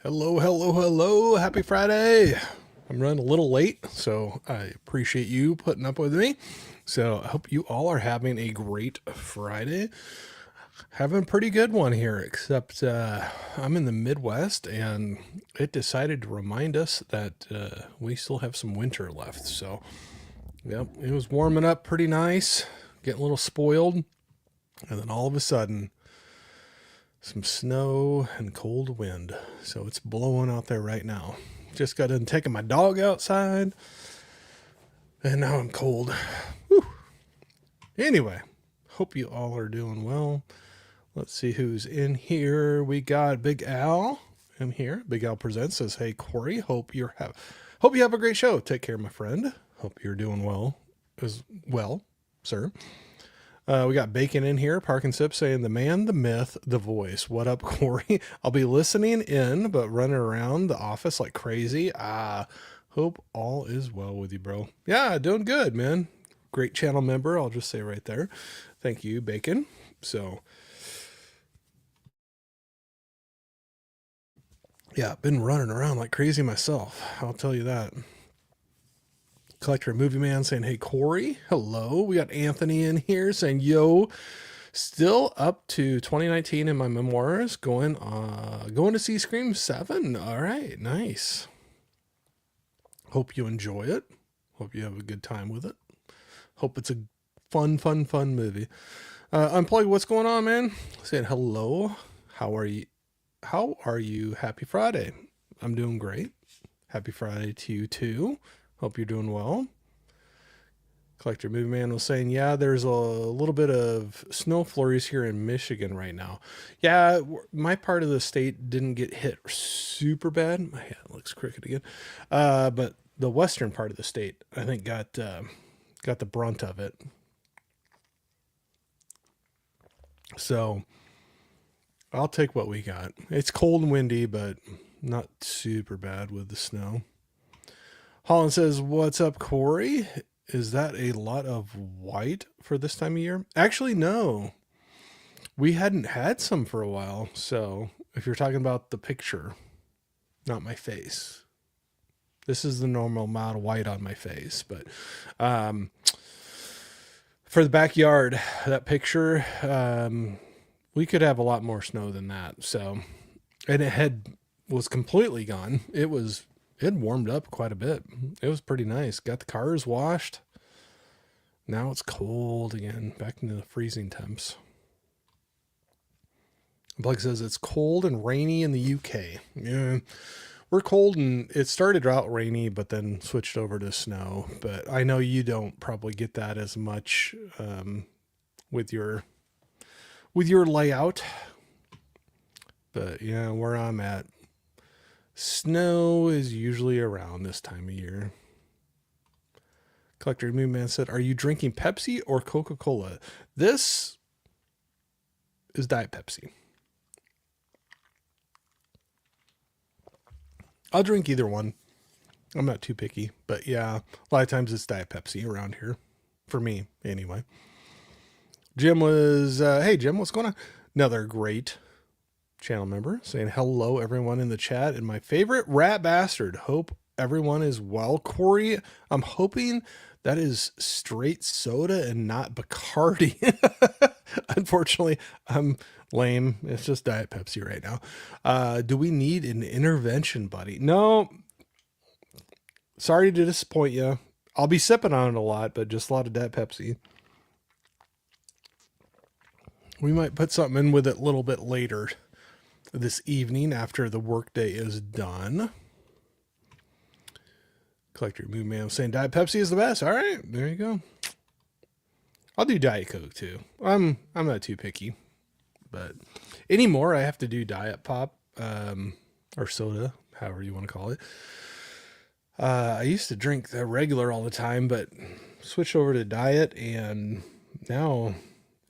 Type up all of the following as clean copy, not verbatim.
Hello, hello, hello. Happy Friday. I'm running a little late, so I appreciate you putting up with me. So I hope you all are having a great Friday. Having a pretty good one here, except I'm in the Midwest and it decided to remind us that we still have some winter left. So, yep, it was warming up pretty nice, getting a little spoiled, and then all of a sudden, some snow and cold wind. So it's blowing out there right now. Just got done taking my dog outside, and now I'm cold. Whew. Anyway, hope you all are doing well. Let's see who's in here. We got Big Al in here. Big Al Presents says, "Hey Corey, hope you have a great show. Take care, my friend. Hope you're doing well as well, sir." We got Bacon in here. Park and Sip saying, "The man, the myth, the voice. What up, Corey? I'll be listening in, but running around the office like crazy. Hope all is well with you, bro." Yeah, doing good, man. Great channel member. I'll just say right there. Thank you, Bacon. So, yeah, been running around like crazy myself. I'll tell you that. Collector Movie Man saying, "Hey, Corey. Hello." We got Anthony in here saying, "Yo, still up to 2019 in my memoirs. Going to see Scream 7. All right, nice. Hope you enjoy it. Hope you have a good time with it. Hope it's a fun movie. Unplugged, what's going on, man? Saying hello. How are you? How are you? Happy Friday. I'm doing great. Happy Friday to you too. Hope you're doing well. Collector Movie Man was saying, "Yeah, there's a little bit of snow flurries here in Michigan right now." Yeah, my part of the state didn't get hit super bad. My hand looks crooked again. But the western part of the state, I think, got the brunt of it. So I'll take what we got. It's cold and windy, but not super bad with the snow. Holland says, "What's up, Corey? Is that a lot of white for this time of year?" Actually, no. We hadn't had some for a while. So if you're talking about the picture, not my face, this is the normal amount of white on my face. But for the backyard, that picture, we could have a lot more snow than that. So, and was completely gone. It warmed up quite a bit. It was pretty nice. Got the cars washed. Now it's cold again, back into the freezing temps. Blake says it's cold and rainy in the UK. Yeah, we're cold and it started out rainy, but then switched over to snow. But I know you don't probably get that as much with your layout. But yeah, where I'm at, snow is usually around this time of year. Collector Moon Man said, "Are you drinking Pepsi or Coca-Cola?" This is Diet Pepsi. I'll drink either one. I'm not too picky, but yeah, a lot of times it's Diet Pepsi around here. For me, anyway. Jim was, "Hey Jim, what's going on?" Another great channel member saying, "Hello everyone in the chat and my favorite rat bastard. Hope everyone is well." Corey, I'm hoping that is straight soda and not Bacardi. Unfortunately, I'm lame. It's just Diet Pepsi right now. Do we need an intervention, buddy? No. Sorry to disappoint you. I'll be sipping on it a lot, but just a lot of Diet Pepsi. We might put something in with it a little bit later this evening after the workday is done. Collector Moon Man was saying Diet Pepsi is the best. All right, there you go. I'll do Diet Coke too. I'm not too picky, but anymore I have to do Diet Pop or soda, however you want to call it. I used to drink the regular all the time, but switched over to diet, and now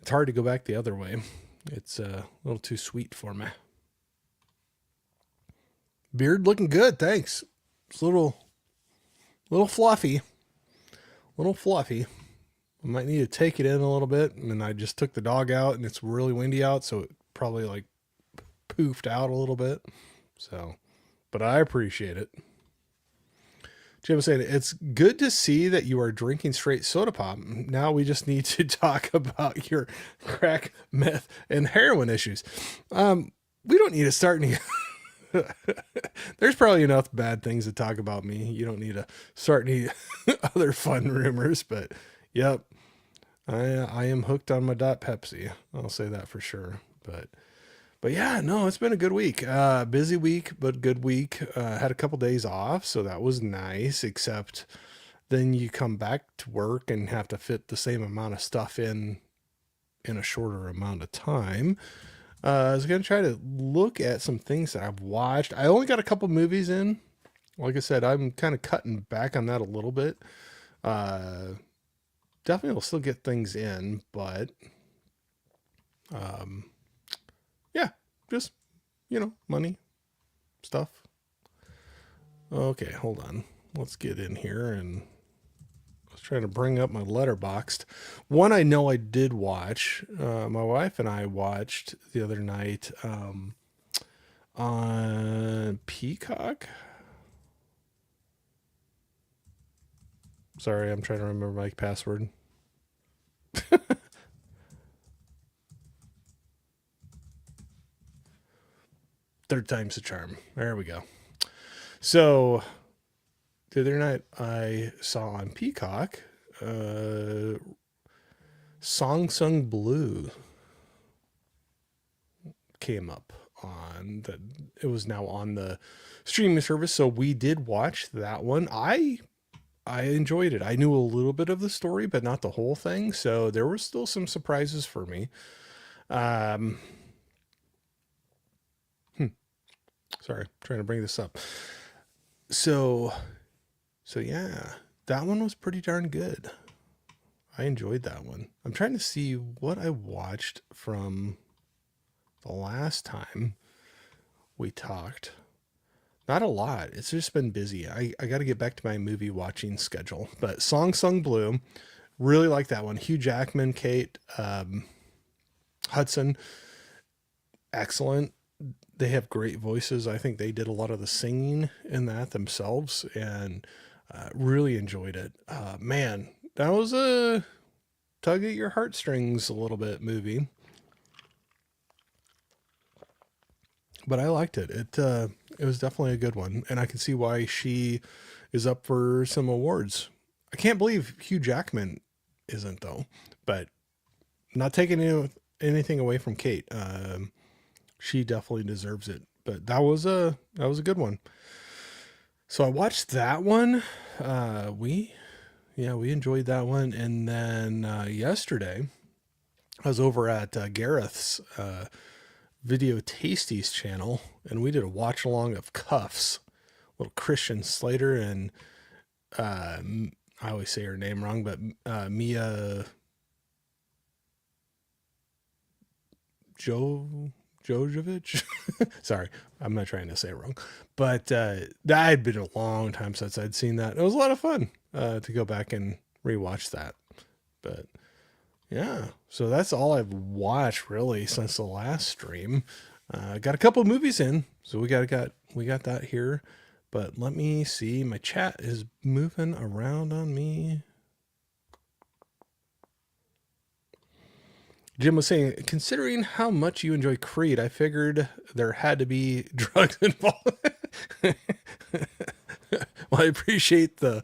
it's hard to go back the other way. It's a little too sweet for me. Beard looking good, thanks. It's a little fluffy. Little fluffy. I might need to take it in a little bit. And I just took the dog out and it's really windy out, so it probably like poofed out a little bit. So but I appreciate it. Jim was saying, it's good to see that you are drinking straight soda pop. Now we just need to talk about your crack, meth, and heroin issues. We don't need to start any. There's probably enough bad things to talk about me. You don't need to start any other fun rumors, but yep. I am hooked on my Dot Pepsi. I'll say that for sure. But yeah, no, it's been a good week. Busy week, but good week. Had a couple days off, so that was nice. Except then you come back to work and have to fit the same amount of stuff in a shorter amount of time. I was gonna try to look at some things that I've watched. I only got a couple movies in. Like I said, I'm kind of cutting back on that a little bit. Definitely will still get things in, but yeah, just money stuff. Okay, hold on. Let's get in here, and I was trying to bring up my Letterboxd. One I know I did watch. My wife and I watched the other night on Peacock. Sorry, I'm trying to remember my password. Third time's the charm. There we go. So the other night I saw on Peacock Song Sung Blue came up on the, it was now on the streaming service, so we did watch that one. I enjoyed it. I knew a little bit of the story, but not the whole thing, so there were still some surprises for me. Um, Sorry, trying to bring this up. So, so yeah, that one was pretty darn good. I enjoyed that one. I'm trying to see what I watched from the last time we talked. Not a lot. It's just been busy. I got to get back to my movie watching schedule. But Song Sung Blue, really like that one. Hugh Jackman, Kate Hudson, excellent. They have great voices. I think they did a lot of the singing in that themselves, and really enjoyed it. Man, that was a tug at your heartstrings a little bit movie, but I liked it. It was definitely a good one, and I can see why she is up for some awards. I can't believe Hugh Jackman isn't though, but not taking anything away from Kate. She definitely deserves it. But that was a good one. So I watched that one. We enjoyed that one, and then yesterday I was over at Gareth's Video Tasties channel, and we did a watch along of Cuffs, little Christian Slater and I always say her name wrong, but Mia Jojovic. Sorry, I'm not trying to say it wrong, but that had been a long time since I'd seen that. It was a lot of fun to go back and rewatch that. But yeah, so that's all I've watched really since the last stream. Got a couple movies in, so we got that here. But let me see. My chat is moving around on me. Jim was saying, considering how much you enjoy Creed, I figured there had to be drugs involved. Well, I appreciate the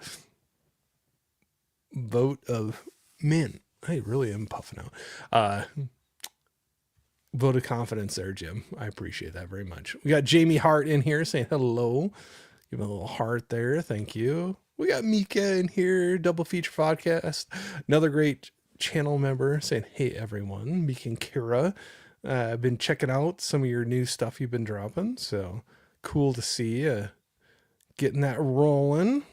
vote of men. I really am puffing out. Vote of confidence there, Jim. I appreciate that very much. We got Jamie Hart in here saying hello. Give him a little heart there. Thank you. We got Mika in here, Double Feature Podcast. Another great channel member saying, hey, everyone. Mika and Kira. I've been checking out some of your new stuff you've been dropping. So cool to see getting that rolling.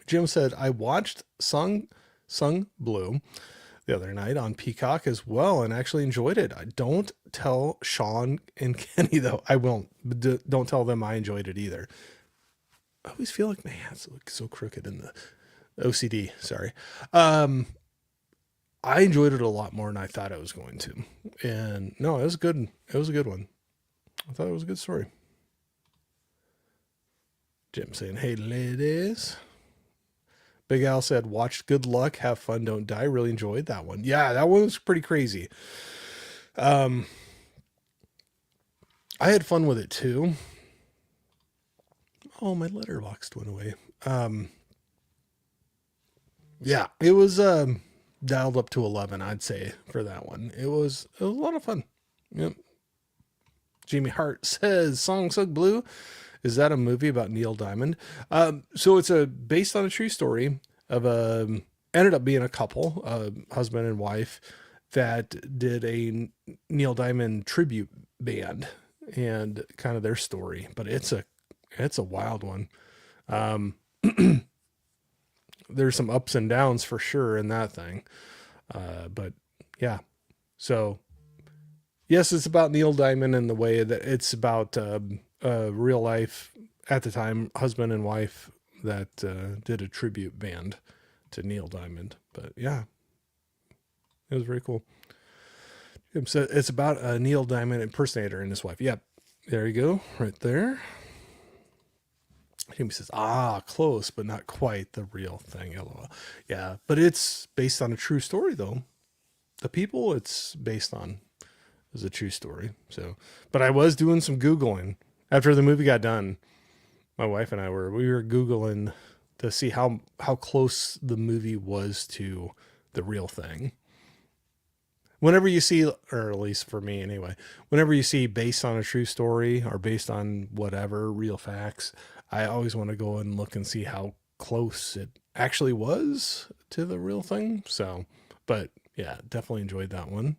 Jim said, I watched Sung Blue the other night on Peacock as well and actually enjoyed it. I don't tell Sean and Kenny, though. I won't. Don't tell them I enjoyed it either. I always feel like my hands look so crooked in the OCD. Sorry. I enjoyed it a lot more than I thought I was going to. And no, it was good. It was a good one. I thought it was a good story. Jim saying, hey, ladies. Big Al said, watch Good Luck, have fun, don't die. Really enjoyed that one. Yeah, that one was pretty crazy. I had fun with it too. Oh, my letterbox went away. Yeah, it was dialed up to 11, I'd say, for that one. It was a lot of fun. Yep. Jamie Hart says, Song Sug Blue. Is that a movie about Neil Diamond? So it's based on a true story of ended up being a couple, husband and wife, that did a Neil Diamond tribute band and kind of their story. But it's a wild one. There's some ups and downs for sure in that thing. But yeah, so yes, it's about Neil Diamond in the way that it's about real life at the time husband and wife that did a tribute band to Neil Diamond. But yeah, it was very cool. So it's about a Neil Diamond impersonator and his wife. Yep, there you go, right there. Jamie says, close, but not quite the real thing. LOL. Yeah, but it's based on a true story, though. The people it's based on is a true story. So, but I was doing some Googling after the movie got done. My wife and I were Googling to see how close the movie was to the real thing. Whenever you see, or at least for me anyway, whenever you see based on a true story or based on whatever, real facts, I always want to go and look and see how close it actually was to the real thing. So, but yeah, definitely enjoyed that one.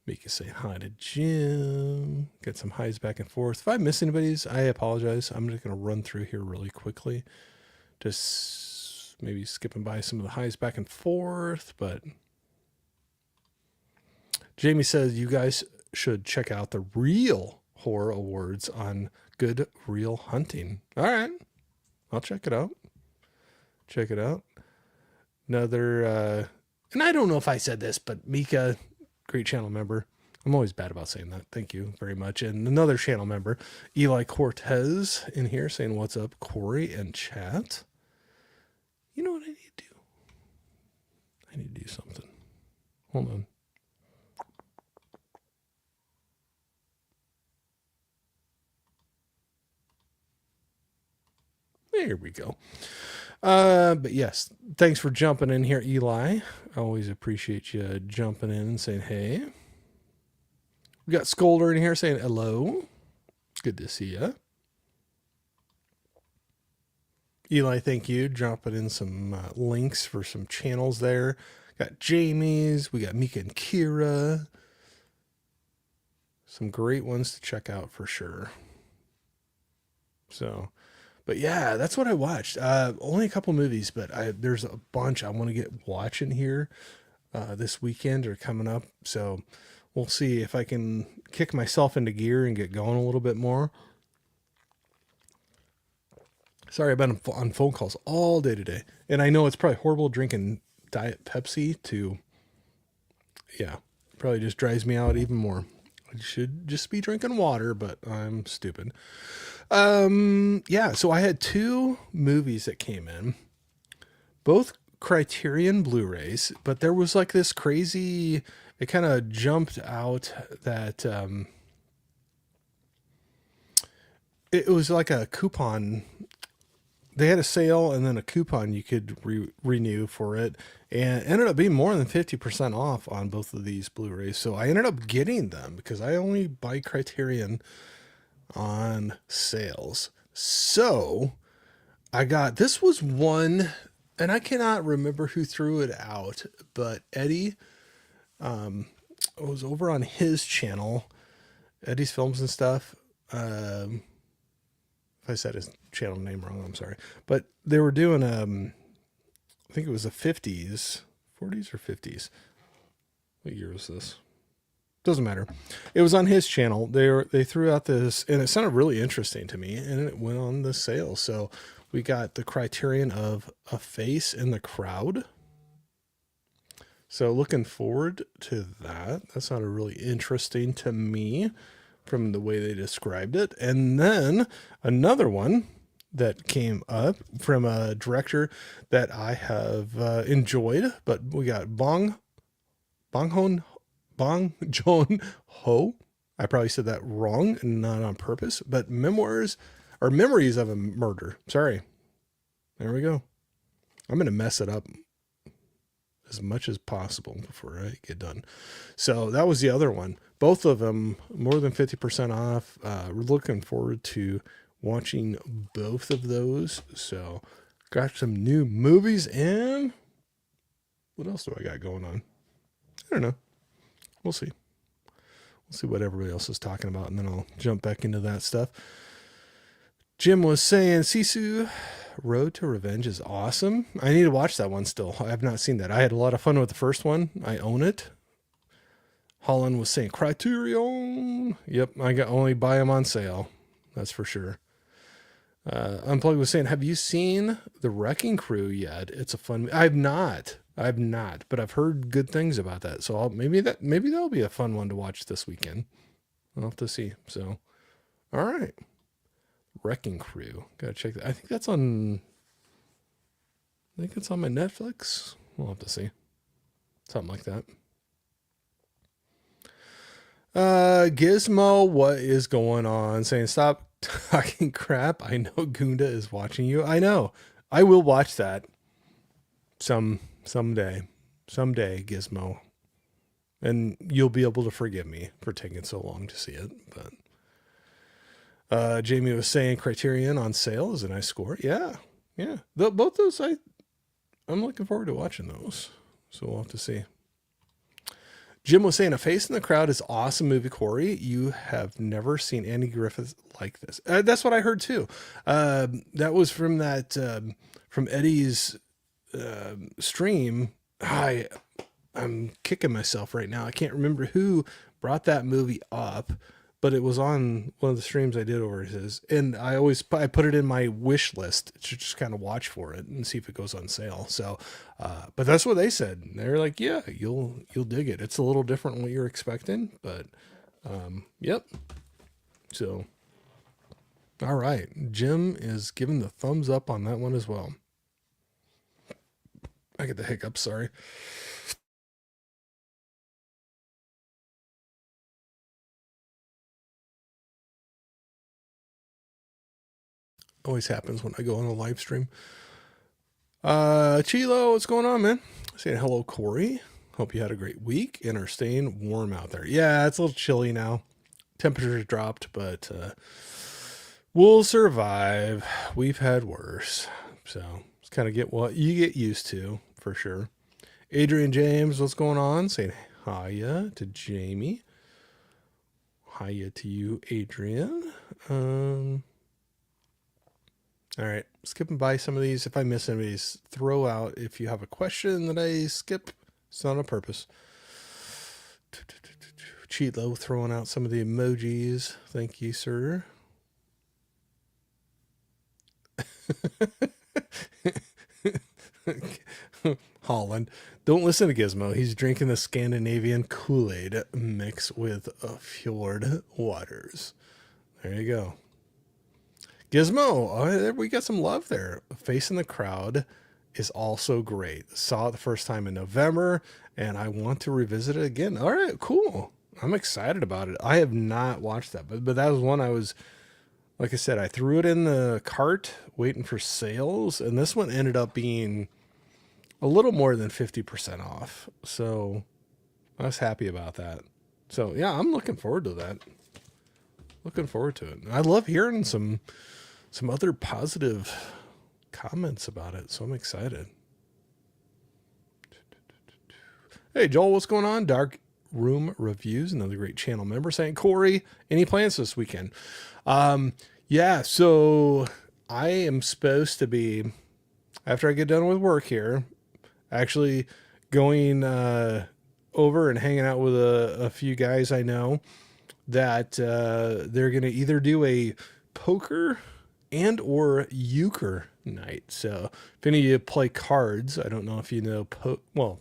Mika saying hi to Jim. Get some highs back and forth. If I miss anybody's, I apologize. I'm just going to run through here really quickly. Just maybe skipping by some of the highs back and forth, but Jamie says you guys should check out the Real Horror Awards on Good Real Hunting. All right. I'll check it out. Check it out. Another, and I don't know if I said this, but Mika, great channel member. I'm always bad about saying that. Thank you very much. And another channel member, Eli Cortez, in here saying, what's up, Corey and chat. You know what I need to do? I need to do something. Hold on. There we go. But yes, thanks for jumping in here, Eli. I always appreciate you jumping in and saying, hey. We got Scolder in here saying hello. Good to see you. Eli, thank you. Dropping in some links for some channels there. Got Jamie's. We got Mika and Kira. Some great ones to check out for sure. So, but yeah, that's what I watched. Only a couple movies, but there's a bunch I want to get watching here this weekend or coming up. So we'll see if I can kick myself into gear and get going a little bit more. Sorry, I've been on phone calls all day today. And I know it's probably horrible drinking Diet Pepsi to, yeah, probably just drives me out even more. I should just be drinking water, but I'm stupid. Yeah, so I had two movies that came in, both Criterion Blu-rays, but there was like this crazy, it kind of jumped out that, it was like a coupon. They had a sale and then a coupon you could renew for it, and it ended up being more than 50% off on both of these Blu-rays. So I ended up getting them because I only buy Criterion on sales. So I got, this was one, and I cannot remember who threw it out, but Eddie was over on his channel, Eddie's Films and Stuff. If I said his channel name wrong, I'm sorry. But they were doing, I think it was the 40s or 50s. What year was this? Doesn't matter. It was on his channel. They threw out this, and it sounded really interesting to me, and it went on the sale. So we got the Criterion of A Face in the Crowd. So looking forward to that. That sounded really interesting to me from the way they described it. And then another one that came up from a director that I have enjoyed. But we got Bong Joon Ho. I probably said that wrong and not on purpose, but Memoirs or Memories of a Murder. Sorry. There we go. I'm going to mess it up as much as possible before I get done. So that was the other one. Both of them more than 50% off. We're looking forward to watching both of those. So got some new movies, and what else do I got going on? I don't know. We'll see. We'll see what everybody else is talking about, and then I'll jump back into that stuff. Jim was saying Sisu Road to Revenge is awesome. I need to watch that one still. I have not seen that. I had a lot of fun with the first one. I own it. Holland was saying Criterion. Yep, I got only buy them on sale. That's for sure. Unplugged was saying, have you seen The Wrecking Crew yet? It's a fun. I've not, but I've heard good things about that. So maybe that'll be a fun one to watch this weekend. I'll have to see. So, all right. Wrecking Crew. Gotta check that. I think it's on my Netflix. We'll have to see. Something like that. Gizmo, what is going on? Saying stop talking crap. I know Gunda is watching you. I know. I will watch that someday, Gizmo. And you'll be able to forgive me for taking so long to see it, but Jamie was saying Criterion on sale is a nice score. Yeah. Both those, I'm looking forward to watching those. So we'll have to see. Jim was saying A Face in the Crowd is awesome movie, Corey. You have never seen Andy Griffith like this. That's what I heard too. That was from from Eddie's stream. I'm kicking myself right now. I can't remember who brought that movie up, but it was on one of the streams I did over his, and I put it in my wish list to just kind of watch for it and see if it goes on sale. So, but that's what they said. They're like, yeah, you'll dig it. It's a little different than what you're expecting, but, yep. So, all right. Jim is giving the thumbs up on that one as well. I get the hiccups. Sorry. Always happens when I go on a live stream. Chilo, what's going on, man? Saying hello, Corey. Hope you had a great week and are staying warm out there. Yeah, it's a little chilly now. Temperatures dropped, but we'll survive. We've had worse. So it's kind of get what you get used to, for sure. Adrian James, what's going on? Saying hiya to Jamie. Hiya to you, Adrian. All right, skipping by some of these. If I miss any of these, throw out if you have a question that I skip. It's not on purpose. Cheatlo throwing out some of the emojis. Thank you, sir. Holland. Don't listen to Gizmo. He's drinking the Scandinavian Kool-Aid mixed with fjord waters. There you go. Gizmo, we got some love there. Face in the Crowd is also great. Saw it the first time in November, and I want to revisit it again. All right, cool. I'm excited about it. I have not watched that, but that was one I was, like I said, I threw it in the cart waiting for sales, and this one ended up being a little more than 50% off. So I was happy about that. So yeah, I'm looking forward to that. Looking forward to it. I love hearing some other positive comments about it, so I'm excited. Hey, Joel, what's going on? Dark Room Reviews, another great channel member, saying, Corey, any plans this weekend? Yeah, so I am supposed to be, after I get done with work here, actually going over and hanging out with a few guys I know that they're going to either do a poker and or euchre night. So if any of you play cards, I don't know if you know, well,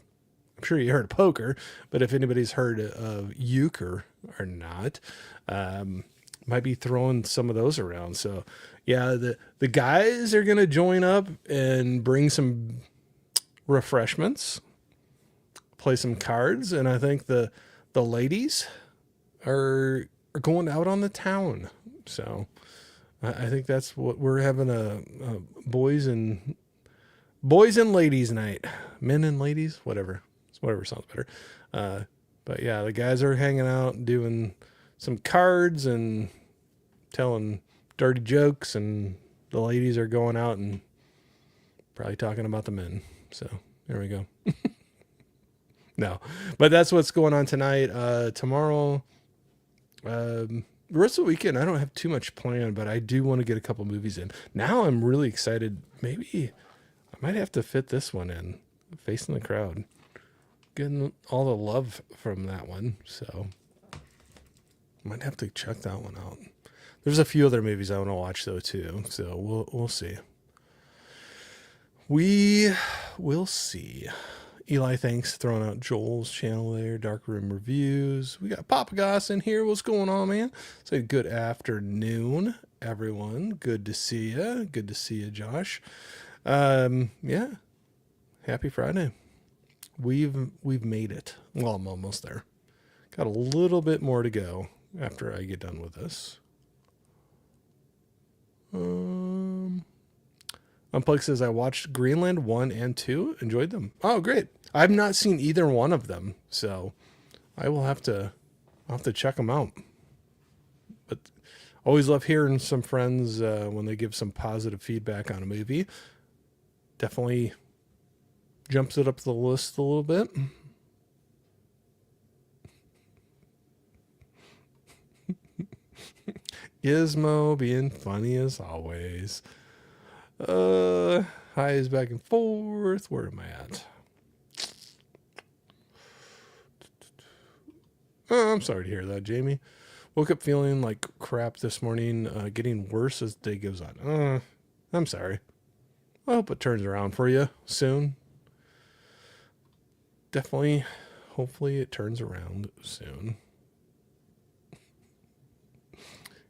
I'm sure you heard of poker, but if anybody's heard of euchre or not, might be throwing some of those around. So yeah, the guys are gonna join up and bring some refreshments, play some cards, and I think the ladies are going out on the town. So I think that's what we're having a boys and ladies night, men and ladies, whatever sounds better. But yeah, the guys are hanging out doing some cards and telling dirty jokes, and the ladies are going out and probably talking about the men. So there we go. No, but that's what's going on tonight. Tomorrow, the rest of the weekend, I don't have too much planned, but I do want to get a couple movies in. Now I'm really excited. Maybe I might have to fit this one in, Facing the Crowd. Getting all the love from that one, so might have to check that one out. There's a few other movies I want to watch though too, so we'll see. We will see. Eli, thanks throwing out Joel's channel there. Dark Room Reviews. We got Papa Goss in here. What's going on, man? Say good afternoon, everyone. Good to see you. Good to see you, Josh. Yeah. Happy Friday. We've made it. Well, I'm almost there. Got a little bit more to go after I get done with this. Unplugged says I watched Greenland 1 and 2. Enjoyed them. Oh, great. I've not seen either one of them, so I'll have to check them out. But always love hearing some friends when they give some positive feedback on a movie. Definitely jumps it up the list a little bit. Gizmo being funny as always. Highs back and forth. Where am I at? Oh, I'm sorry to hear that, Jamie. Woke up feeling like crap this morning, getting worse as the day goes on. I'm sorry. I hope it turns around for you soon. Definitely, hopefully it turns around soon.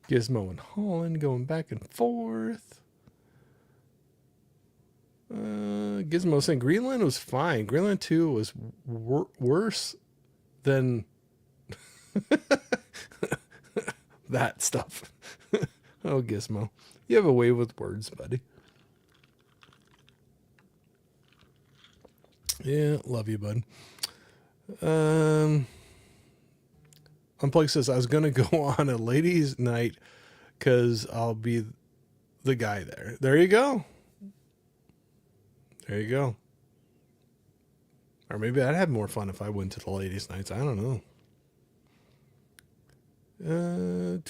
Gizmo and Holland going back and forth. Gizmo saying Greenland was fine. Greenland 2 was worse than that stuff. Oh, Gizmo. You have a way with words, buddy. Yeah, love you, bud. Unplugged says I was going to go on a ladies' night because I'll be the guy there. There you go. There you go. Or maybe I'd have more fun if I went to the ladies' nights. I don't know.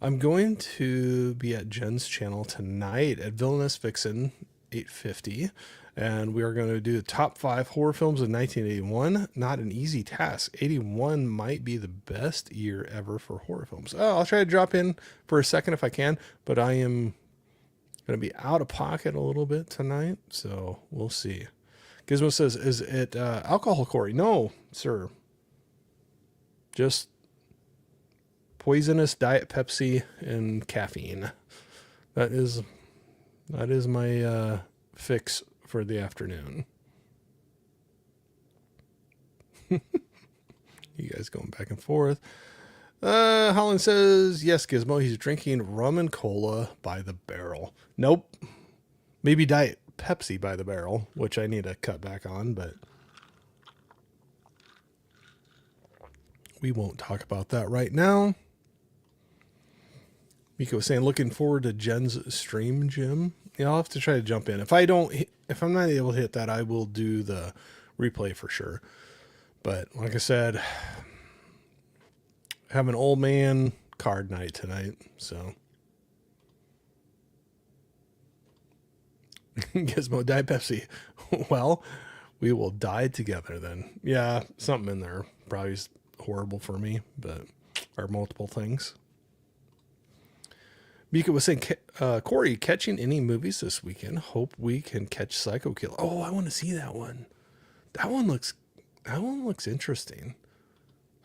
I'm going to be at Jen's channel tonight at Villainous Vixen 850. And we are going to do the top 5 horror films of 1981. Not an easy task. 81 might be the best year ever for horror films. Oh, I'll try to drop in for a second if I can, but I am going to be out of pocket a little bit tonight, so we'll see. Gizmo says, is it alcohol, Corey? No, sir. Just poisonous Diet Pepsi and caffeine. That is my fix for the afternoon. You guys going back and forth. Holland says, yes, Gizmo, he's drinking rum and cola by the barrel. Nope. Maybe Diet Pepsi by the barrel, which I need to cut back on, but we won't talk about that right now. Miko was saying, looking forward to Jen's stream, Jim. Yeah, I'll have to try to jump in. If I'm not able to hit that, I will do the replay for sure. But like I said, I have an old man card night tonight, so. Gizmo, Diet Pepsi. Well, we will die together then. Yeah, something in there probably is horrible for me, but or multiple things. Mika was saying, Corey, catching any movies this weekend? Hope we can catch Psycho Killer. Oh, I want to see that one. That one looks interesting.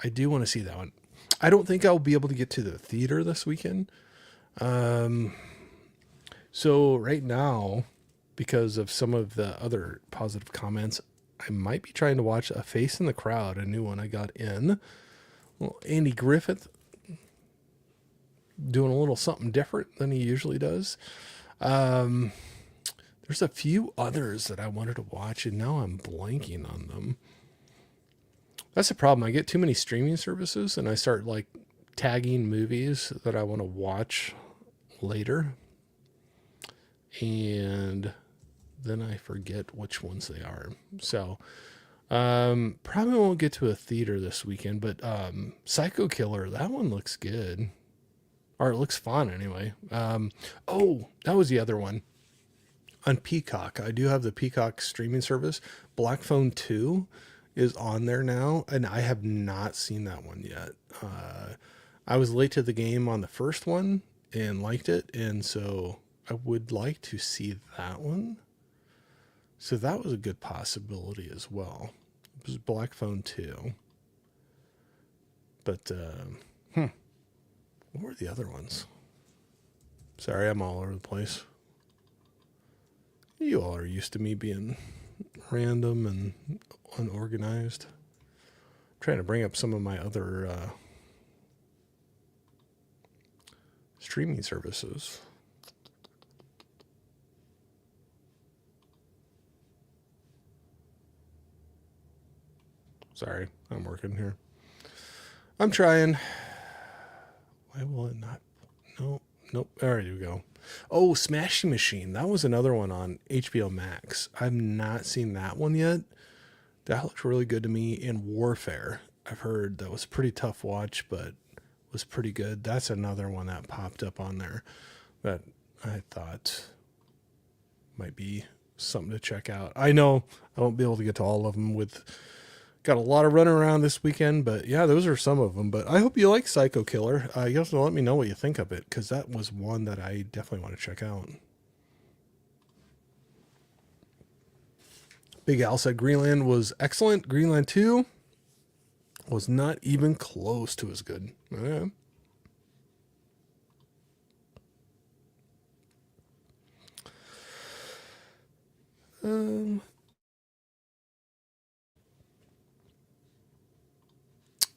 I do want to see that one. I don't think I'll be able to get to the theater this weekend. So right now, because of some of the other positive comments, I might be trying to watch A Face in the Crowd, a new one I got in. Well, Andy Griffith doing a little something different than he usually does. There's a few others that I wanted to watch, and now I'm blanking on them. That's the problem. I get too many streaming services, and I start like tagging movies that I want to watch later, and then I forget which ones they are. So probably won't get to a theater this weekend, but Psycho Killer, that one looks good. Or it looks fun anyway. Oh, that was the other one. On Peacock. I do have the Peacock streaming service. Black Phone 2 is on there now, and I have not seen that one yet. I was late to the game on the first one and liked it, and so I would like to see that one. So that was a good possibility as well. It was Black Phone 2. But, what were the other ones? Sorry, I'm all over the place. You all are used to me being random and unorganized. I'm trying to bring up some of my other streaming services. Sorry, I'm working here. I'm trying. Why will it not? Nope. There you go. Oh, Smashing Machine. That was another one on HBO Max. I've not seen that one yet. That looked really good to me. In Warfare, I've heard that was a pretty tough watch, but was pretty good. That's another one that popped up on there that I thought might be something to check out. I know I won't be able to get to all of them got a lot of running around this weekend, but yeah, those are some of them. But I hope you like Psycho Killer. You have to let me know what you think of it, because that was one that I definitely want to check out. Big Al said Greenland was excellent. Greenland 2 was not even close to as good.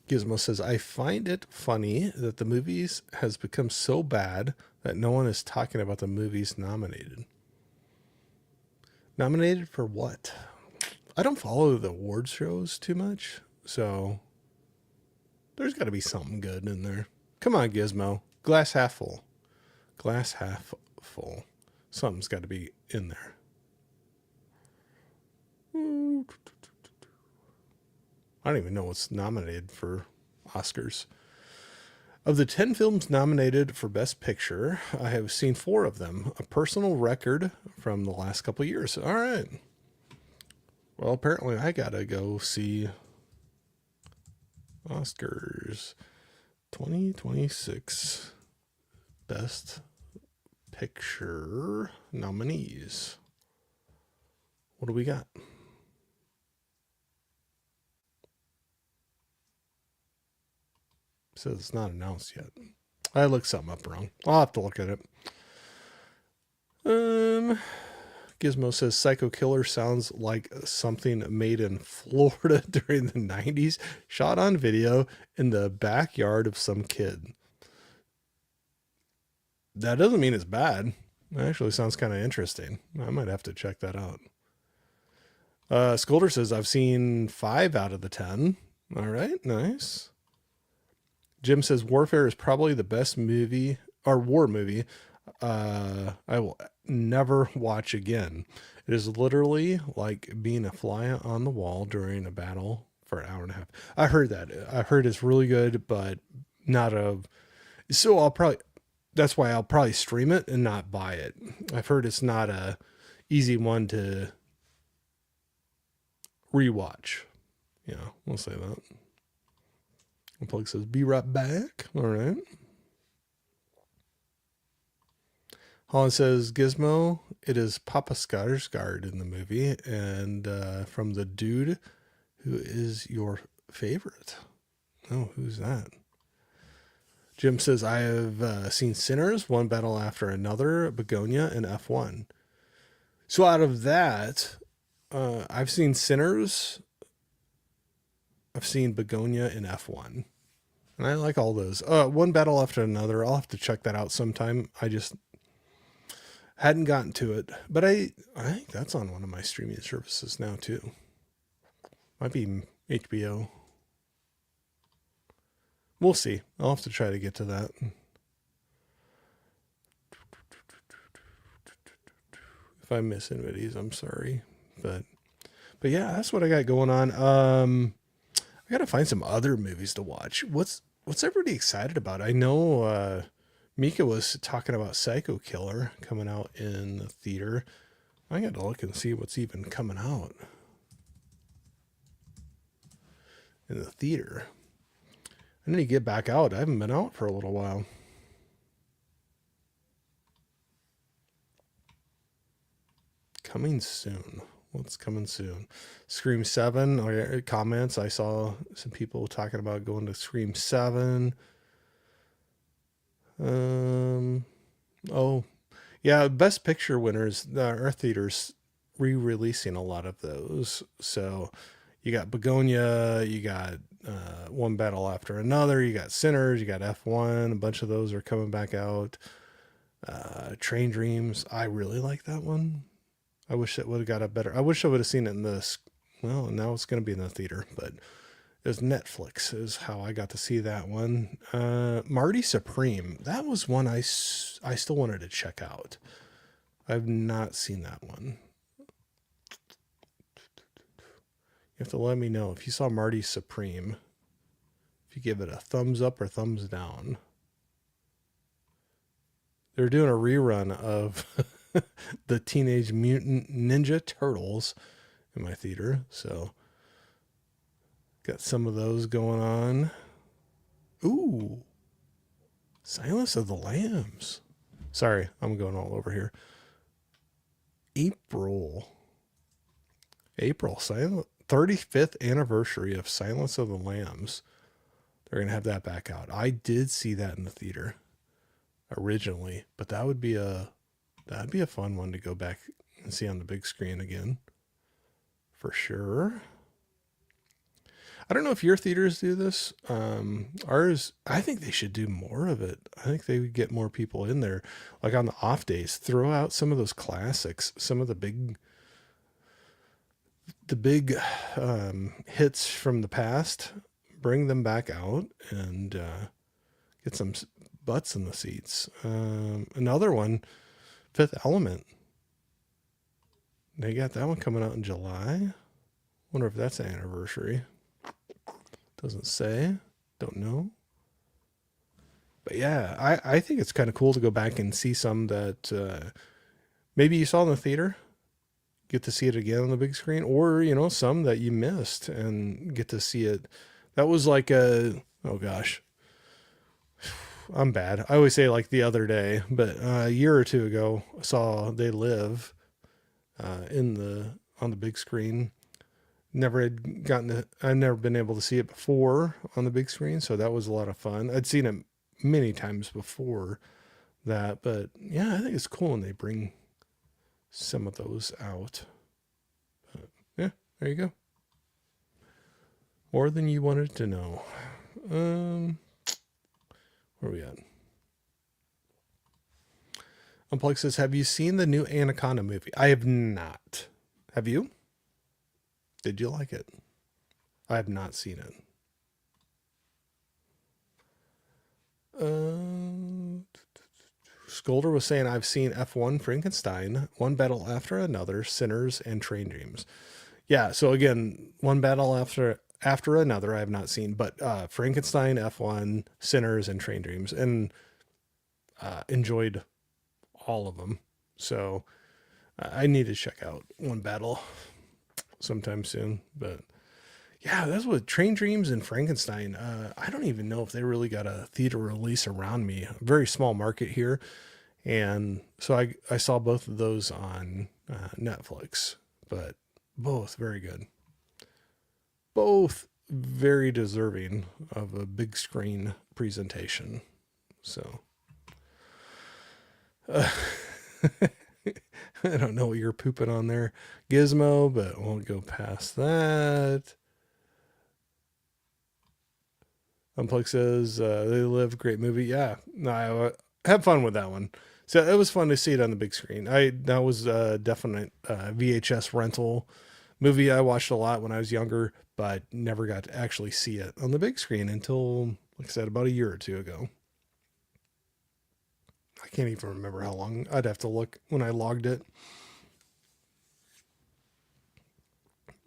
Gizmo says, I find it funny that the movies has become so bad that no one is talking about the movies nominated. Nominated for what? I don't follow the awards shows too much, so there's got to be something good in there. Come on, Gizmo. Glass half full. Glass half full. Something's got to be in there. I don't even know what's nominated for Oscars. Of the 10 films nominated for Best Picture, I have seen 4 of them. A personal record from the last couple of years. All right. Well, apparently I gotta go see Oscars 2026 Best Picture nominees. What do we got? Says it's not announced yet. I looked something up wrong. I'll have to look at it. Gizmo says Psycho Killer sounds like something made in Florida during the 90s, shot on video in the backyard of some kid. That doesn't mean it's bad. It actually sounds kind of interesting. I might have to check that out. Scolder says I've seen 5 out of the 10. All right, nice. Jim says Warfare is probably the best movie or war movie I will never watch again. It is literally like being a fly on the wall during a battle for an hour and a half. I heard that. I heard it's really good, but not a. So that's why I'll probably stream it and not buy it. I've heard it's not a easy one to rewatch. Yeah, we'll say that. Plug says, be right back. All right. Holland says, Gizmo, it is Papa Skarsgård in the movie, and from the dude who is your favorite. Oh, who's that? Jim says, I have seen Sinners, One Battle After Another, Begonia, and F1. So out of that, I've seen Sinners, I've seen Begonia, and F1. And I like all those. One Battle After Another, I'll have to check that out sometime. I just hadn't gotten to it. But I think that's on one of my streaming services now, too. Might be HBO. We'll see. I'll have to try to get to that. If I miss anybody's, I'm sorry. But yeah, that's what I got going on. I gotta find some other movies to watch. What's everybody excited about? I know Mika was talking about Psycho Killer coming out in the theater. I got to look and see what's even coming out in the theater. I need to get back out. I haven't been out for a little while. Coming soon. What's coming soon? Scream 7. Comments. I saw some people talking about going to Scream 7. Oh, yeah. Best Picture winners. Our theaters re-releasing a lot of those. So you got Begonia. You got One Battle After Another. You got Sinners. You got F1. A bunch of those are coming back out. Train Dreams. I really like that one. I wish it would have got a better. I wish I would have seen it in this. Well, now it's going to be in the theater, but it was Netflix is how I got to see that one. Marty Supreme. That was one I still wanted to check out. I've not seen that one. You have to let me know if you saw Marty Supreme. If you give it a thumbs up or thumbs down. They're doing a rerun of the Teenage Mutant Ninja Turtles in my theater. So got some of those going on. Ooh. Silence of the Lambs. Sorry, I'm going all over here. April. 35th anniversary of Silence of the Lambs. They're going to have that back out. I did see that in the theater originally, but that'd be a fun one to go back and see on the big screen again. For sure. I don't know if your theaters do this. Ours, I think they should do more of it. I think they would get more people in there. Like on the off days, throw out some of those classics, some of the big hits from the past, bring them back out and get some butts in the seats. Another one, Fifth Element. They got that one coming out in July. Wonder if that's an anniversary. Doesn't say. Don't know. But yeah, I think it's kind of cool to go back and see some that maybe you saw in the theater. Get to see it again on the big screen. Or, some that you missed and get to see it. That was like oh gosh. I'm bad. I always say like the other day, but a year or two ago, I saw They Live on the big screen. I'd never been able to see it before on the big screen, so that was a lot of fun. I'd seen it many times before that, but yeah, I think it's cool when they bring some of those out. But yeah, there you go. More than you wanted to know. Where are we at? Unplug says, have you seen the new Anaconda movie? I have not. Have you? Did you like it? I have not seen it. Scolder was saying, I've seen F1, Frankenstein, One Battle After Another, Sinners, and Train Dreams. Yeah, so again, One Battle After Another I have not seen, but Frankenstein, F1, Sinners, and Train Dreams, and enjoyed all of them. So I need to check out One Battle sometime soon. But yeah, that's what Train Dreams and Frankenstein. I don't even know if they really got a theater release around me. A very small market here. And so I saw both of those on Netflix, but both very good. Both very deserving of a big screen presentation. So I don't know what you're pooping on there, Gizmo, but we'll go past that. Unplug says They Live, great movie. Yeah, no, I had fun with that one. So it was fun to see it on the big screen. That was a definite VHS rental movie I watched a lot when I was younger, but never got to actually see it on the big screen until, like I said, about a year or two ago. I can't even remember how long. I'd have to look when I logged it.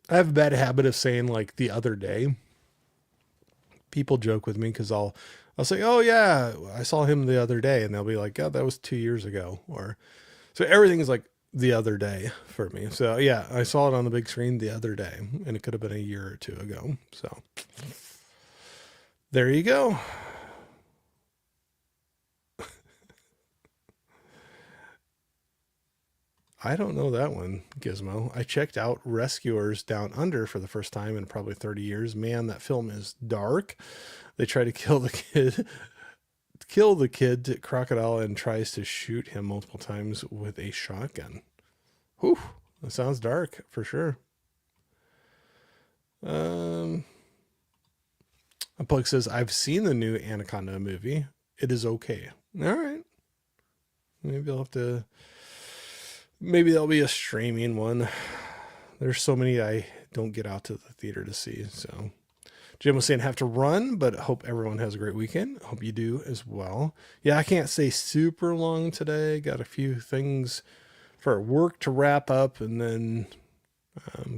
I have a bad habit of saying like the other day. People joke with me because I'll say, "Oh yeah, I saw him the other day," and they'll be like, "Yeah, that was 2 years ago." Or so everything is like the other day for me. So yeah, I saw it on the big screen the other day, and it could have been a year or two ago. So there you go. I don't know that one, Gizmo. I checked out Rescuers Down Under for the first time in probably 30 years. Man, that film is dark. They try to kill the kid crocodile and tries to shoot him multiple times with a shotgun. Whew, that sounds dark for sure. Plug says, I've seen the new Anaconda movie. It is okay. All right. Maybe I'll have to. Maybe there'll be a streaming one. There's so many I don't get out to the theater to see. So Jim was saying have to run, but hope everyone has a great weekend. Hope you do as well. Yeah, I can't stay super long today. Got a few things for work to wrap up and then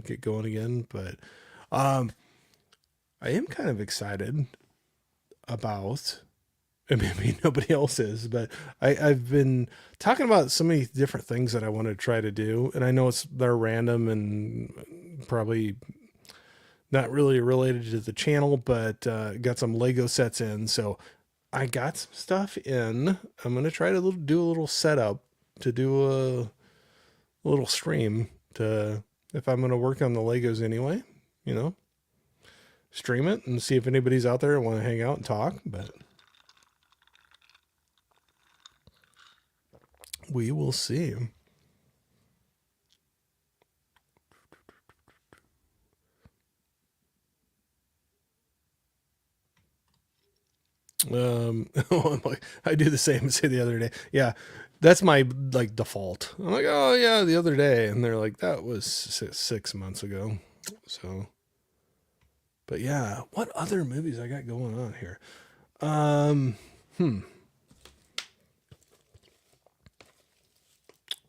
get going again. But I am kind of excited about, and maybe nobody else is, but I've been talking about so many different things that I want to try to do. And I know they're random and probably not really related to the channel, but got some Lego sets in. So I got some stuff in. I'm going to try to do a little setup to do a little stream to, if I'm going to work on the Legos anyway, stream it and see if anybody's out there and want to hang out and talk. But we will see. I do the same as say the other day. Yeah, that's my like default. I'm like, oh yeah, the other day, and they're like, that was 6 months ago. So, but yeah, what other movies I got going on here?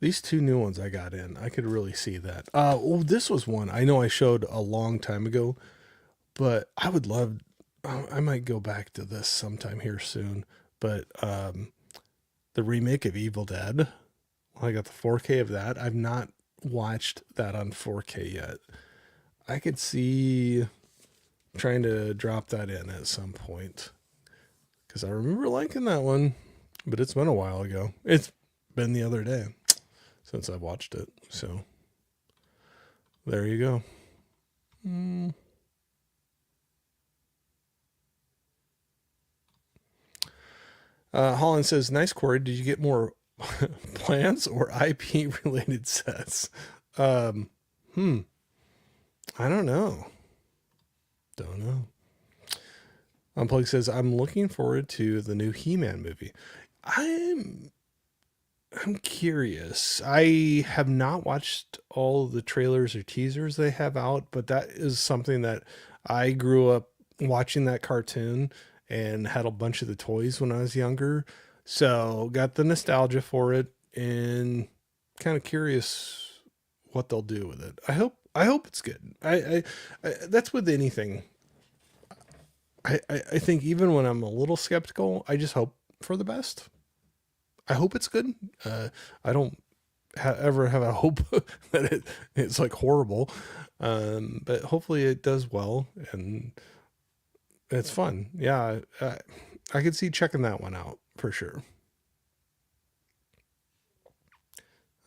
These two new ones I got in, I could really see that. This was one I know I showed a long time ago, but I would love. I might go back to this sometime here soon. But the remake of Evil Dead, I got the 4K of that. I've not watched that on 4K yet. I could see trying to drop that in at some point because I remember liking that one, but it's been a while ago. It's been the other day since I've watched it. So there you go. Holland says, nice, Corey. Did you get more plants or IP related sets? I don't know. Don't know. Unplug says, I'm looking forward to the new He-Man movie. I'm curious. I have not watched all the trailers or teasers they have out, but that is something that I grew up watching that cartoon and had a bunch of the toys when I was younger. So got the nostalgia for it and kind of curious what they'll do with it. I hope it's good. I that's with anything. I think even when I'm a little skeptical, I just hope for the best. I hope it's good. I don't ever have a hope that it's like horrible, but hopefully it does well and it's fun. Yeah, I could see checking that one out for sure.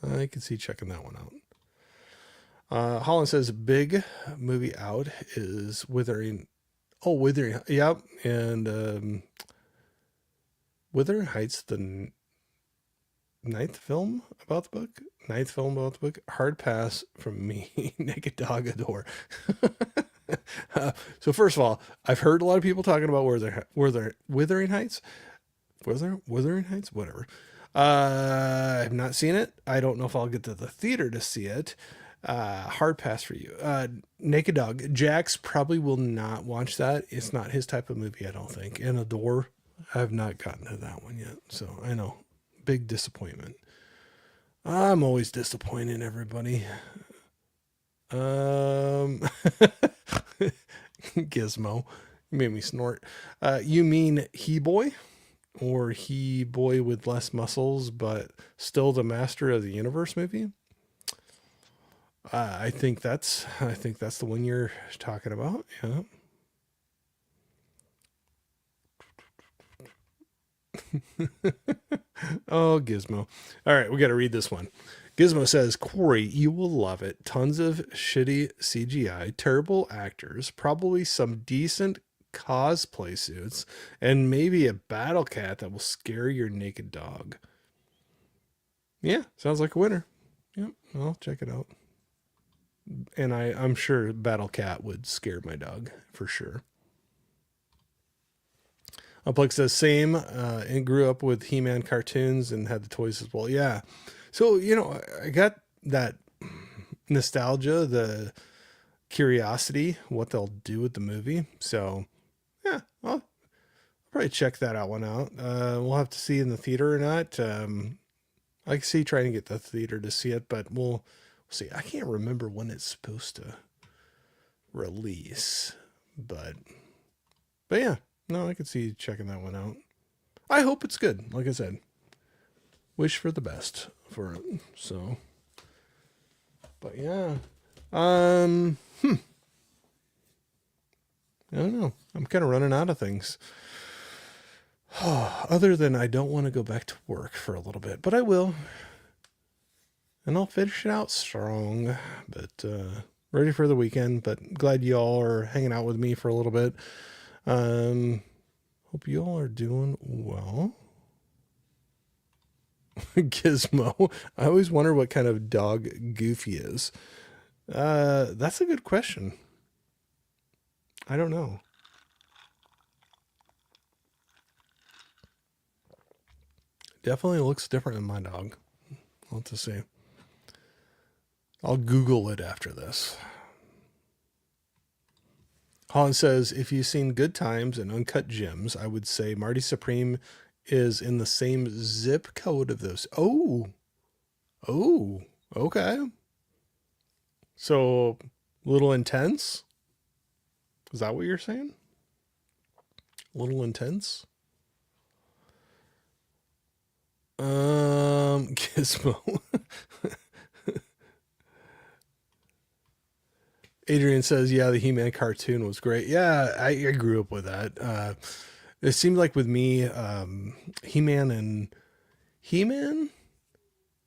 I could see checking that one out. Holland says big movie out is Withering. Oh, Withering. Yep. And Wuthering Heights, the ninth film about the book? Ninth film about the book? Hard pass from me, Naked Dog Adore. So first of all, I've heard a lot of people talking about Wuthering Heights. Wuthering Heights? Whatever. I've not seen it. I don't know if I'll get to the theater to see it. Hard pass for you. Naked Dog. Jax probably will not watch that. It's not his type of movie, I don't think. And Adore, I've not gotten to that one yet. So I know. Big disappointment. I'm always disappointing everybody. Gizmo. You made me snort. You mean He Boy? Or He Boy with less muscles, but still the master of the universe movie? I think that's the one you're talking about. Yeah. Oh, Gizmo. All right, we got to read this one. Gizmo says, Corey, you will love it. Tons of shitty CGI, terrible actors, probably some decent cosplay suits, and maybe a battle cat that will scare your naked dog. Yeah, sounds like a winner. Yep, I'll check it out. And I'm sure Battle Cat would scare my dog for sure. Uplex says same, and grew up with He-Man cartoons and had the toys as well. Yeah. So, I got that nostalgia, the curiosity, what they'll do with the movie. So, yeah, I'll probably check that one out. We'll have to see in the theater or not. I can see trying to get the theater to see it, but we'll see. I can't remember when it's supposed to release, but yeah, no, I could see checking that one out. I hope it's good. Like I said, wish for the best for it. So, but yeah, I don't know. I'm kind of running out of things. Other than I don't want to go back to work for a little bit, but I will. And I'll finish it out strong, but ready for the weekend. But glad y'all are hanging out with me for a little bit. Hope you all are doing well. Gizmo. I always wonder what kind of dog Goofy is. That's a good question. I don't know. Definitely looks different than my dog. I'll have to see. I'll Google it after this. Holland says, if you've seen Good Times and Uncut Gems, I would say Marty Supreme is in the same zip code of those. Oh, okay. So, a little intense? Is that what you're saying? A little intense? Gizmo. Adrian says, yeah, the He-Man cartoon was great. Yeah, I grew up with that. It seemed like with me, He-Man,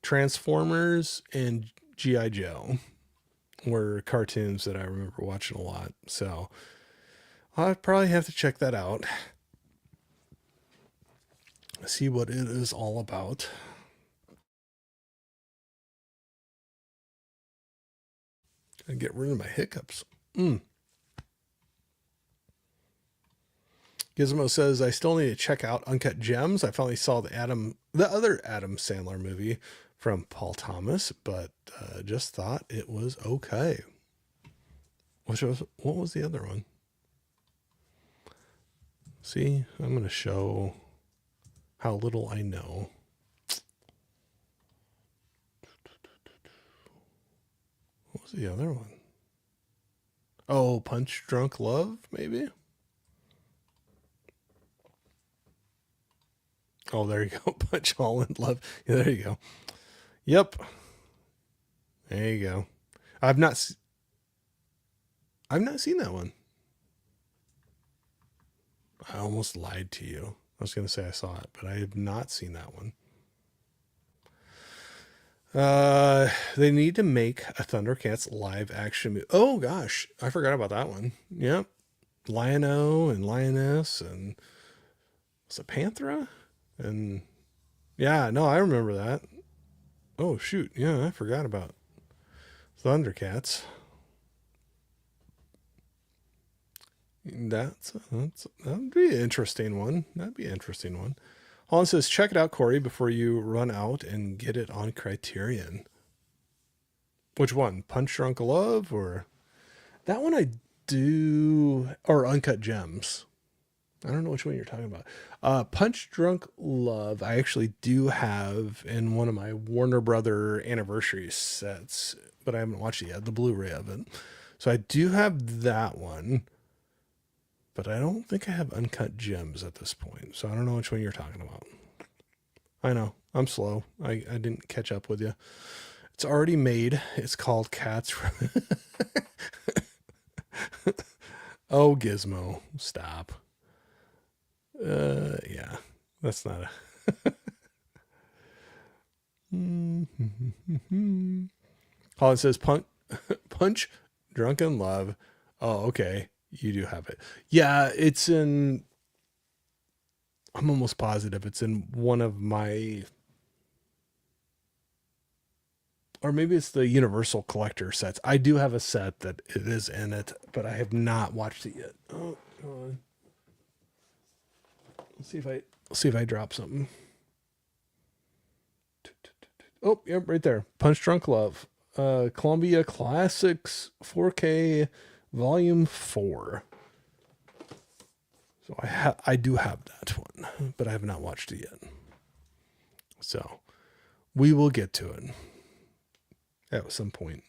Transformers, and G.I. Joe were cartoons that I remember watching a lot. So I'll probably have to check that out. See what it is all about. And get rid of my hiccups. Gizmo says, I still need to check out Uncut Gems. I finally saw the other Adam Sandler movie from Paul Thomas, but just thought it was okay. What was the other one? See, I'm going to show how little I know. What was the other one? Oh, Punch Drunk Love, maybe? Oh, there you go. Punch Holland Love. Yeah, there you go. Yep. There you go. I've not seen that one. I almost lied to you. I was going to say I saw it, but I have not seen that one. They need to make a Thundercats live action movie. Oh gosh, I forgot about that one. Yep. Lion-O and Lioness and was it Panthera? And yeah, no, I remember that. Oh shoot, yeah, I forgot about Thundercats. That'd be an interesting one. That'd be an interesting one. Holland says, check it out, Corey, before you run out and get it on Criterion. Which one? Punch Drunk Love or that one? I do, or Uncut Gems. I don't know which one you're talking about. Punch Drunk Love, I actually do have in one of my Warner Brother anniversary sets, but I haven't watched it yet, the Blu-ray of it. So I do have that one, but I don't think I have Uncut Gems at this point. So I don't know which one you're talking about. I know, I'm slow. I didn't catch up with you. It's already made. It's called Cats. Oh, Gizmo, stop. Yeah, that's not a. Colin says, punch, drunken love. Oh, okay. You do have it. Yeah, it's in. I'm almost positive it's in one of my. Or maybe it's the Universal Collector sets. I do have a set that it is in it, but I have not watched it yet. Oh, go on. Let's see if I drop something. Oh, yep, right there. Punch Drunk Love. Columbia Classics 4K Volume 4. So I do have that one, but I have not watched it yet. So we will get to it at some point.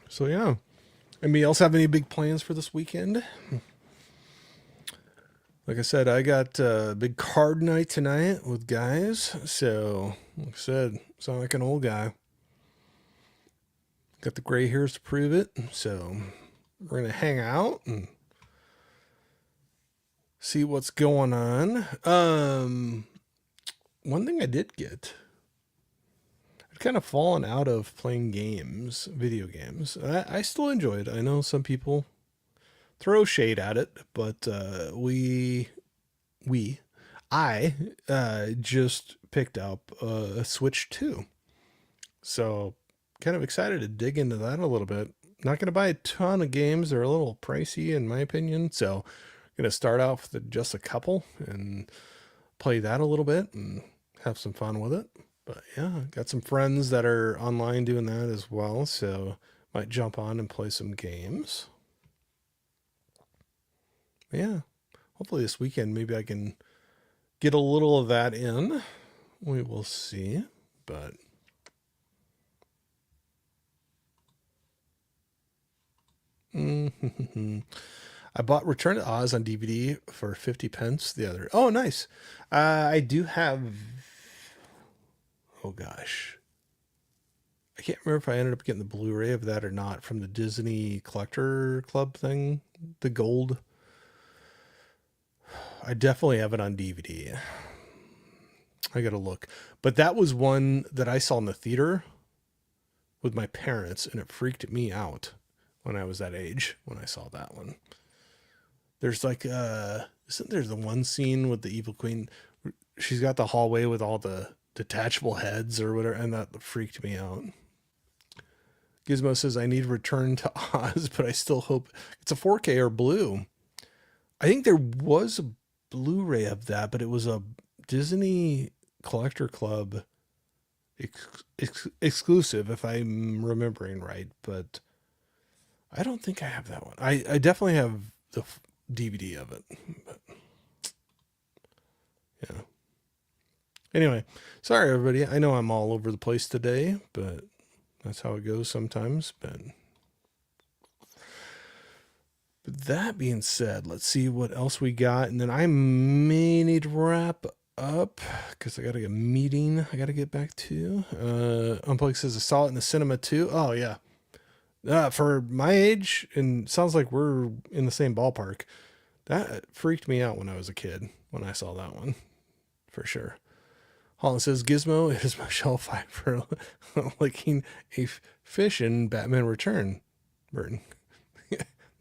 So yeah. Anybody else have any big plans for this weekend? Like I said, I got a big card night tonight with guys. So, like I said, sound like an old guy. Got the gray hairs to prove it. So, we're going to hang out and see what's going on. One thing I did get, I'd kind of fallen out of playing games, video games. I still enjoy it. I know some people throw shade at it, but I just picked up a Switch 2. So kind of excited to dig into that a little bit. Not going to buy a ton of games. They're a little pricey in my opinion. So I'm going to start off with just a couple and play that a little bit and have some fun with it. But yeah, got some friends that are online doing that as well. So might jump on and play some games. Yeah, hopefully this weekend maybe I can get a little of that in. We will see, but I bought Return to Oz on DVD for 50 pence the other. Oh, nice. I do have. Oh gosh, I can't remember if I ended up getting the Blu-ray of that or not from the Disney Collector Club thing, the gold. I definitely have it on DVD. I gotta look. But that was one that I saw in the theater with my parents, and it freaked me out when I was that age when I saw that one. There's like isn't there the one scene with the evil queen? She's got the hallway with all the detachable heads or whatever, and that freaked me out. Gizmo says I need Return to Oz, but I still hope it's a 4K or blue. I think there was a Blu-ray of that, but it was a Disney Collector Club exclusive, if I'm remembering right. But I don't think I have that one. I definitely have the DVD of it. But yeah. Anyway, sorry everybody. I know I'm all over the place today, but that's how it goes sometimes. But that being said, let's see what else we got. And then I may need to wrap up because I got a meeting I got to get back to. Unplugged says I saw it in the cinema too. Oh, yeah. For my age, and sounds like we're in the same ballpark. That freaked me out when I was a kid when I saw that one, for sure. Holland says, Gizmo is Michelle Pfeiffer licking a fish in Batman Return. Burton.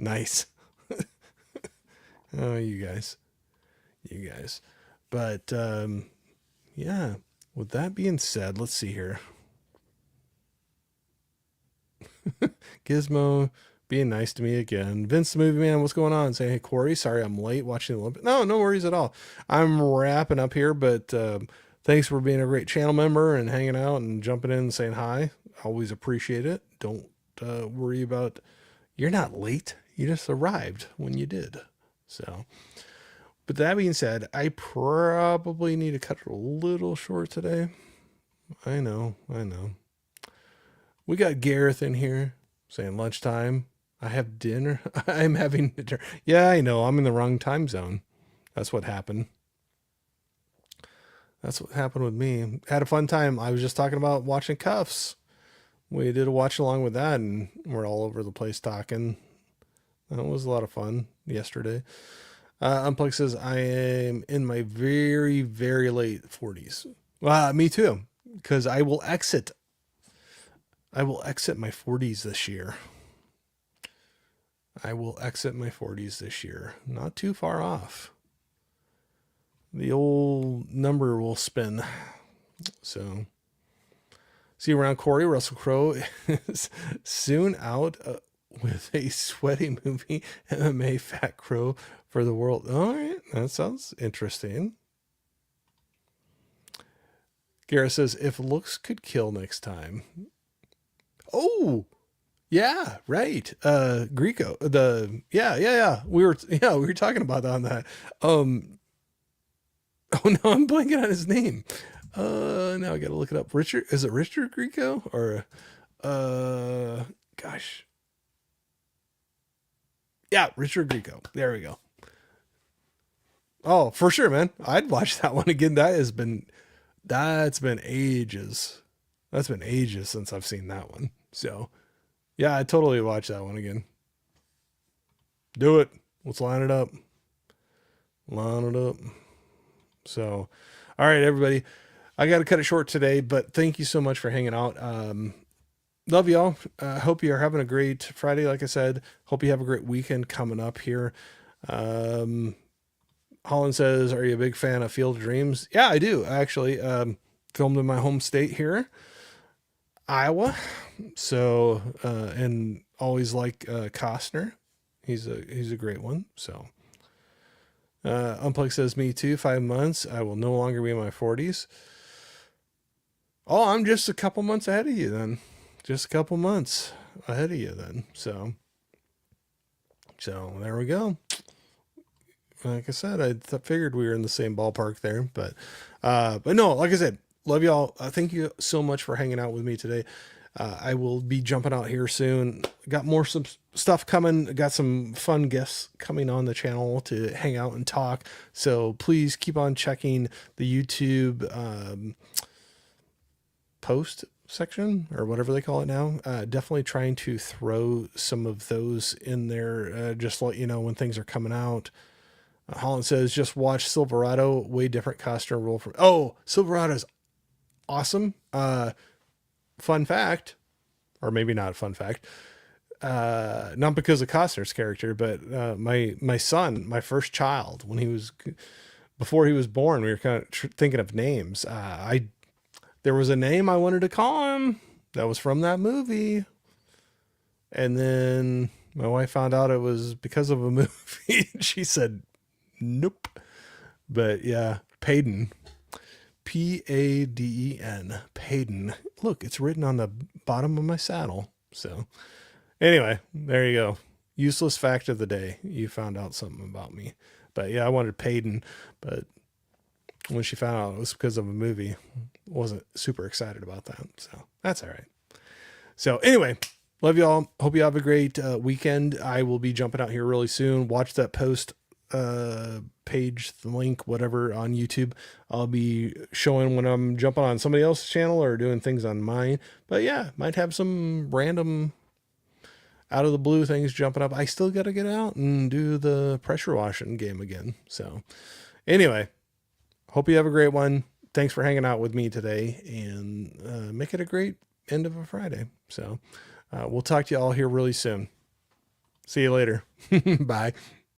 Nice. Oh, you guys. But yeah, with that being said, let's see here. Gizmo being nice to me again. Vince the Movie Man, what's going on? Saying, hey, Corey, sorry I'm late watching the Olympics. No worries at all. I'm wrapping up here, but thanks for being a great channel member and hanging out and jumping in and saying hi. Always appreciate it. Don't worry about, you're not late. You just arrived when you did. So, but that being said, I probably need to cut it a little short today. I know. We got Gareth in here saying lunchtime. I have dinner. I'm having dinner. Yeah, I know. I'm in the wrong time zone. That's what happened. That's what happened with me. Had a fun time. I was just talking about watching Cuffs. We did a watch along with that, and we're all over the place talking. That was a lot of fun yesterday. Unplug says, I am in my very, very late 40s. Me too, because I will exit my 40s this year. Not too far off. The old number will spin. So, see you around, Corey. Russell Crowe is soon out with a sweaty movie, MMA Fat Crow for the world. All right, that sounds interesting. Gareth says, if looks could kill next time. Oh, yeah, right. Greco. Yeah. We were talking about that on that. Oh no, I'm blanking on his name. Now I gotta look it up. Richard, is it Richard Greco or gosh. Yeah, Richard Greco. There we go. Oh, for sure, man. I'd watch that one again. That's been ages. That's been ages since I've seen that one. So yeah, I totally watch that one again. Do it. Let's line it up. So, all right, everybody. I got to cut it short today, but thank you so much for hanging out. Love y'all. Hope you are having a great Friday. Like I said, hope you have a great weekend coming up here. Holland says, are you a big fan of Field of Dreams? Yeah, I do. Actually, filmed in my home state here, Iowa. So, and always like Costner. He's a great one. So, Unplug says, me too. 5 months. I will no longer be in my 40s. Oh, I'm just a couple months ahead of you then. Just a couple months ahead of you then. So there we go. Like I said, I figured we were in the same ballpark there, but no, like I said, love y'all. Thank you so much for hanging out with me today. I will be jumping out here soon. Got some stuff coming. Got some fun guests coming on the channel to hang out and talk. So please keep on checking the YouTube post section or whatever they call it now. Definitely trying to throw some of those in there. Just let you know when things are coming out. Holland says, just watch Silverado. Way different costume role from. Oh, Silverado's awesome. Fun fact, or maybe not a fun fact, not because of Costner's character, but my son, my first child, before he was born, we were kind of thinking of names. There was a name I wanted to call him that was from that movie, and then my wife found out it was because of a movie. She said, nope. But yeah, Payden. Paden. Payden. Look, it's written on the bottom of my saddle. So anyway, there you go. Useless fact of the day. You found out something about me. But yeah, I wanted Payden, but when she found out it was because of a movie, wasn't super excited about that. So that's all right. So anyway, love y'all. Hope you have a great weekend. I will be jumping out here really soon. Watch that post page, the link, whatever, on YouTube. I'll be showing when I'm jumping on somebody else's channel or doing things on mine. But yeah, might have some random out of the blue things jumping up. I still got to get out and do the pressure washing game again. So anyway, hope you have a great one. Thanks for hanging out with me today, and make it a great end of a Friday. So we'll talk to you all here really soon. See you later. Bye.